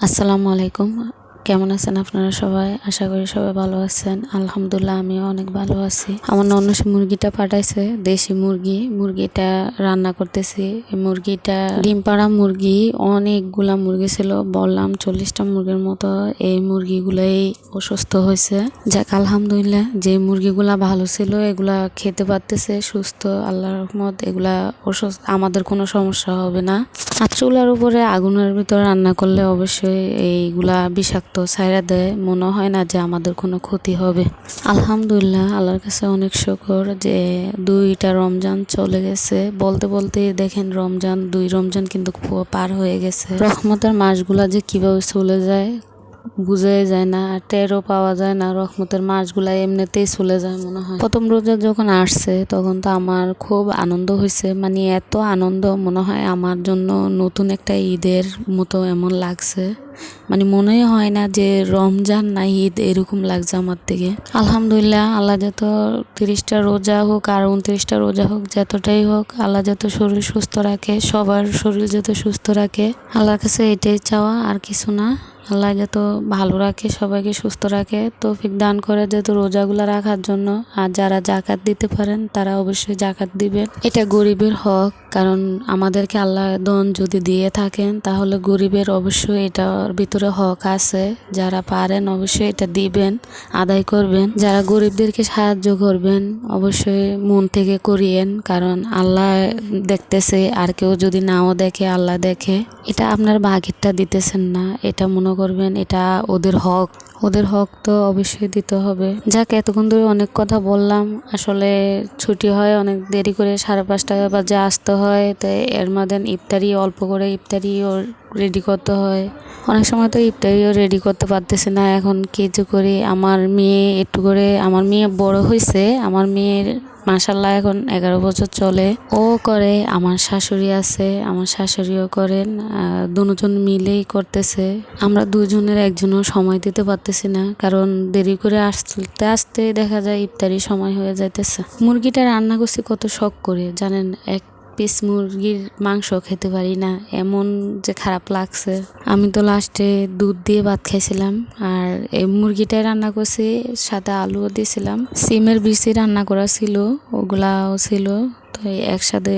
আসসালামু আলাইকুম। কেমন আছেন আপনারা সবাই? আশা করি সবাই ভালো আছেন। আলহামদুলিল্লাহ আমিও অনেক ভালো আছি। আমার ননদ মুরগিটা পাঠাইছে, দেশি মুরগিটা রান্না করতেছি। এই মুরগিটা ডিম পাড়া মুরগি, অনেকগুলা মুরগি ছিল, বললাম 40টা মুরগির মতো। এই মুরগিগুলাই অসুস্থ হয়েছে। যাক আলহামদুলিল্লাহ, যে মুরগিগুলা ভালো ছিল এগুলা খেতে পারতেছে, সুস্থ, আল্লাহর রহমত। এগুলা অসুস্থ, আমাদের কোনো সমস্যা হবে না। আর চুলার উপরে আগুনের ভিতরে রান্না করলে অবশ্যই এইগুলা বিষাক্ত ছাইরা দেয়, মনে হয় না যে আমাদের কোনো ক্ষতি হবে। আলহামদুলিল্লাহ, আল্লাহর কাছে অনেক শুকর যে 2টা রমজান চলে গেছে। বলতে বলতে দেখেন দুই রমজান কিন্তু পার হয়ে গেছে। রহমতের মাসগুলা যে কিভাবে চলে যায় বুঝাই যায় না, আর টেরও পাওয়া যায় না। রহমতের মাসগুলা এমনিতেই চলে যায় মনে হয়। প্রথম রোজা যখন আসছে তখন তো আমার খুব আনন্দ হয়েছে, মানে এত আনন্দ মনে হয় আমার জন্য নতুন একটা ঈদের মতো এমন লাগছে। মানে মনেই হয় না যে রমজান না ঈদ, এরকম লাগছে আমার থেকে। আলহামদুলিল্লাহ, আল্লাহ যত 30টা রোজা হোক আর 29টা রোজা হোক, যতটাই হোক, আল্লাহ যত শরীর সুস্থ রাখে, সবার শরীর যত সুস্থ রাখে, আল্লাহর কাছে এটাই চাওয়া, আর কিছু না। আল্লাহ যত ভালো রাখে, সবাইকে সুস্থ রাখে, তৌফিক দান করে যত রোজাগুলা রাখার জন্য। আর যারা জাকাত দিতে পারেন তারা অবশ্যই জাকাত দিবেন, এটা গরিবের হক। কারণ আমাদেরকে আল্লাহ ধন যদি দিয়ে থাকেন তাহলে গরিবের অবশ্যই এটার ভিতরে হক আছে। যারা পারেন অবশ্যই এটা দিবেন, আদায় করবেন। যারা গরিবদেরকে সাহায্য করবেন অবশ্যই মন থেকে করিয়েন, কারণ আল্লাহ দেখতেছে, আর কেউ যদি নাও দেখে আল্লাহ দেখে। এটা আপনার ভাগেরটা দিতেছেন না, এটা মনে করবেন এটা ওদের হক তো অবশ্যই দিতে হবে। যাক, এতক্ষণ ধরে অনেক কথা বললাম। আসলে ছুটি হয় অনেক দেরি করে, 5:30 বাজে আসতে হয়, তাই এর মধ্যে অল্প করে ইফতারিও রেডি করতে হয়। অনেক সময় তো ইফতারিও রেডি করতে পারতেছে না। এখন কিছু করি, আমার মেয়ে বড় হয়েছে। আমার মেয়ের মাশাআল্লাহ এখন 11 বছর চলে। ও করে, আমার শাশুড়ি আছে, আমার শাশুড়িও করেন, দুজন মিলেই করতেছে। আমরা দুজনের একজনও সময় দিতে পারতেছি না, কারণ দেরি করে আসতে আসতে দেখা যায় ইফতারির সময় হয়ে যাইতেছে। মুরগিটা রান্না করছি কত শখ করে জানেন, এক পিস মুরগির মাংস খেতে পারি না, এমন যে খারাপ লাগছে। আমি তো লাস্টে দুধ দিয়ে ভাত খাইছিলাম, আর এই মুরগিটাই রান্না করছি, সাথে আলুও দিয়েছিলাম। সিমের বিচি রান্না করা ছিল, ওগুলাও ছিল। তো একসাথে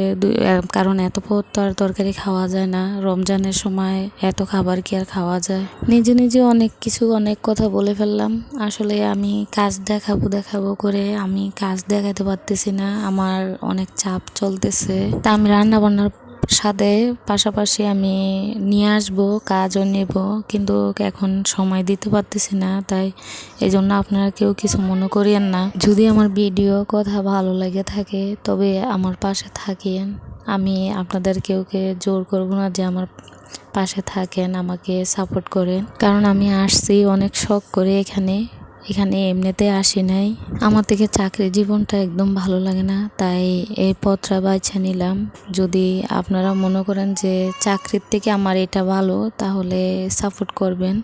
কারণ এত তো আর তরকারি খাওয়া যায় না রমজানের সময়, এত খাবার কি আর খাওয়া যায়। নিজে নিজে অনেক কথা বলে ফেললাম। আসলে আমি কাজ দেখাবো করে আমি কাজ দেখাতে পারতেছি না, আমার অনেক চাপ চলতেছে। তা আমি রান্না বান্নার সাথে পাশাপাশি আমি নিয়ে আসবো, কাজও নেব, কিন্তু এখন সময় দিতে পারতেছি না। তাই এই জন্য আপনারা কেউ কিছু মনে করিয়েন না। যদি আমার ভিডিও কথা ভালো লাগে থাকে তবে আমার পাশে থাকেন। আমি আপনাদের কেউকে জোর করব না যে আমার পাশে থাকেন, আমাকে সাপোর্ট করেন। কারণ আমি আসছি অনেক শখ করে এখানে এমনিতে আসি নাই। আমার থেকে চাকরি জীবনটা একদম ভালো লাগে না, তাই এই পথটা বাছা নিলাম। যদি আপনারা মনে করেন যে চাকরির থেকে আমার এটা ভালো, তাহলে সাপোর্ট করবেন।